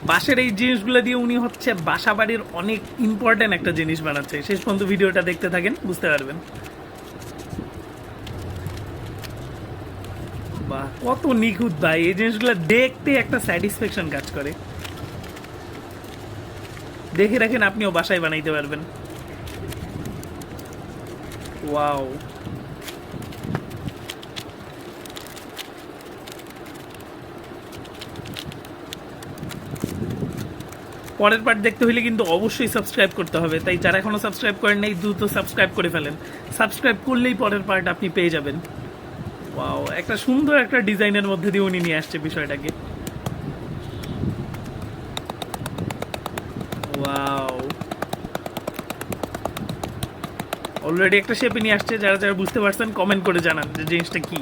বাঁশের এই জিনিসগুলো দিয়ে উনি হচ্ছে বাসা বাড়ির অনেক ইম্পর্টেন্ট একটা জিনিস বানাচ্ছে। শেষ পর্যন্ত ভিডিওটা দেখতে থাকেন, বুঝতে পারবেন। বাহ, কত নিখুঁত ভাই! এই জিনিসগুলো দেখতে একটা স্যাটিসফ্যাকশন কাজ করে। দেখে রাখেন, আপনিও বাসায় বানাইতে পারবেন। ওয়াও! পরের পার্ট দেখতে হলে কিন্তু অবশ্যই সাবস্ক্রাইব করতে হবে, তাই যারা এখনো সাবস্ক্রাইব করেন নাই দ্রুত সাবস্ক্রাইব করে ফেলেন। সাবস্ক্রাইব করলেই পরের পার্ট আপনি পেয়ে যাবেন। ওয়াও, একটা সুন্দর একটা ডিজাইনের মধ্যে দিয়ে উনি নিয়ে আসছে বিষয়টাকে। ওয়াও, অলরেডি একটা শেপে নিয়ে আসছে। যারা যারা বুঝতে পারছেন কমেন্ট করে জানান যে জিনিসটা কি।